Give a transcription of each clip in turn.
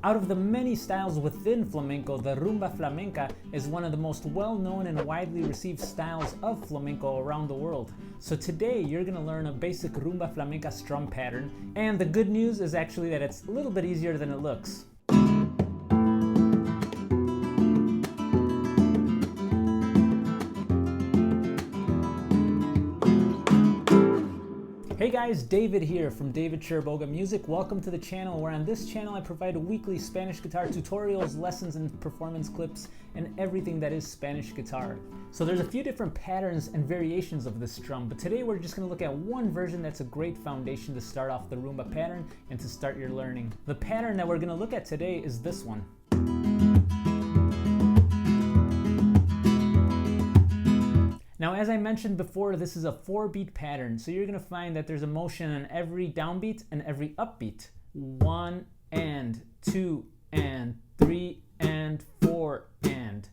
Out of the many styles within flamenco, the rumba flamenca is one of the most well-known and widely received styles of flamenco around the world. So today you're going to learn a basic rumba flamenca strum pattern, and the good news is actually that it's a little bit easier than it looks. Hey guys, David here from David Chiriboga Music. Welcome to the channel, where on this channel I provide weekly Spanish guitar tutorials, lessons, and performance clips, and everything that is Spanish guitar. So there's a few different patterns and variations of this strum, but today we're just going to look at one version that's a great foundation to start off the rumba pattern and to start your learning. The pattern that we're going to look at today is this one. Now, as I mentioned before, this is a 4-beat pattern, so you're going to find that there's a motion on every downbeat and every upbeat. 1 and 2 and 3 and 4 and.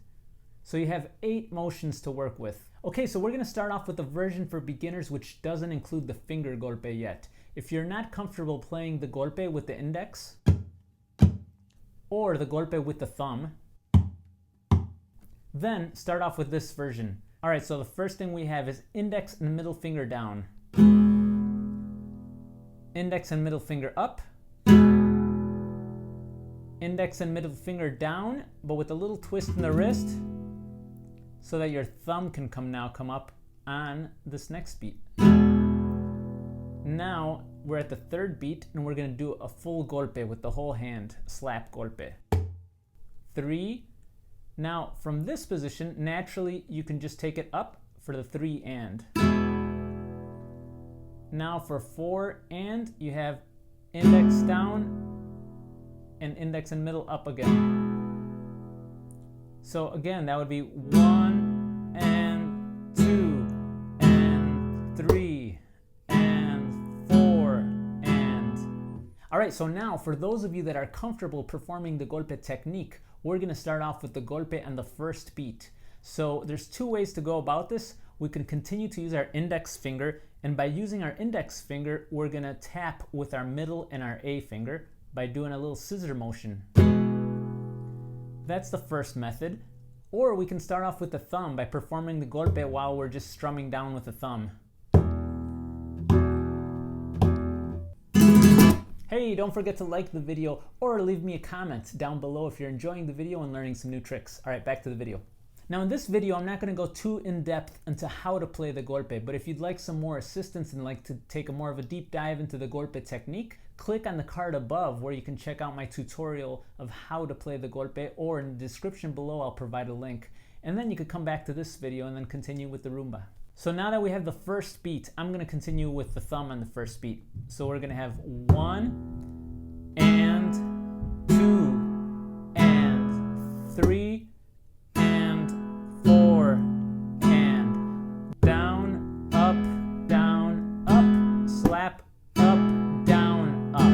So you have 8 motions to work with. Okay, so we're going to start off with a version for beginners which doesn't include the finger golpe yet. If you're not comfortable playing the golpe with the index or the golpe with the thumb, then start off with this version. Alright, so the first thing we have is index and middle finger down. Index and middle finger up. Index and middle finger down, but with a little twist in the wrist so that your thumb can come up on this next beat. Now we're at the 3rd beat and we're going to do a full golpe with the whole hand, slap golpe. 3. Now, from this position, naturally, you can just take it up for the 3 and. Now for 4 and, you have index down and index and middle up again. So again, that would be 1 and 2 and 3 and 4 and. All right, so now for those of you that are comfortable performing the golpe technique, we're going to start off with the golpe on the 1st beat. So there's 2 ways to go about this. We can continue to use our index finger, and by using our index finger, we're going to tap with our middle and our A finger by doing a little scissor motion. That's the first method. Or we can start off with the thumb by performing the golpe while we're just strumming down with the thumb. Hey, don't forget to like the video or leave me a comment down below if you're enjoying the video and learning some new tricks. All right, back to the video. Now in this video, I'm not going to go too in-depth into how to play the golpe, but if you'd like some more assistance and like to take a more of a deep dive into the golpe technique, click on the card above where you can check out my tutorial of how to play the golpe, or in the description below I'll provide a link. And then you could come back to this video and then continue with the rumba. So now that we have the 1st beat, I'm going to continue with the thumb on the 1st beat. So we're going to have 1 and 2 and 3 and 4 and down, up, slap, up, down, up.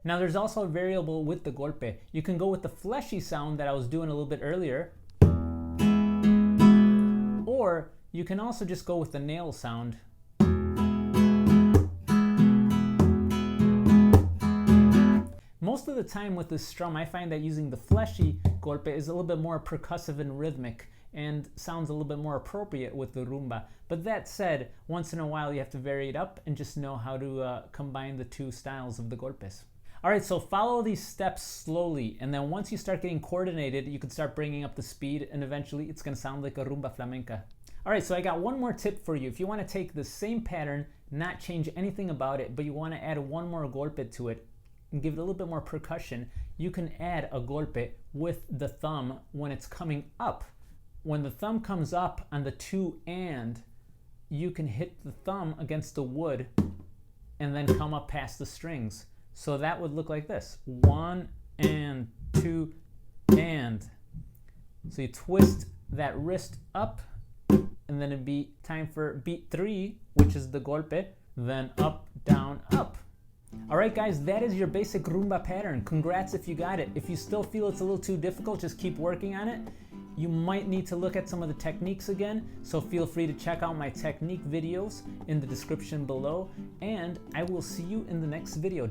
Now there's also a variable with the golpe. You can go with the fleshy sound that I was doing a little bit earlier, or you can also just go with the nail sound. Most of the time with this strum, I find that using the fleshy golpe is a little bit more percussive and rhythmic and sounds a little bit more appropriate with the rumba. But that said, once in a while you have to vary it up and just know how to combine the 2 styles of the golpes. Alright, so follow these steps slowly, and then once you start getting coordinated, you can start bringing up the speed, and eventually it's going to sound like a rumba flamenca. Alright, so I got one more tip for you. If you want to take the same pattern, not change anything about it, but you want to add one more golpe to it, and give it a little bit more percussion, you can add a golpe with the thumb when it's coming up. When the thumb comes up on the 2 and, you can hit the thumb against the wood and then come up past the strings. So that would look like this. 1 and 2 and. So you twist that wrist up, and then it'd be time for beat 3, which is the golpe, then up, down, up. Alright guys, that is your basic rumba pattern. Congrats if you got it. If you still feel it's a little too difficult, just keep working on it. You might need to look at some of the techniques again, so feel free to check out my technique videos in the description below, and I will see you in the next video.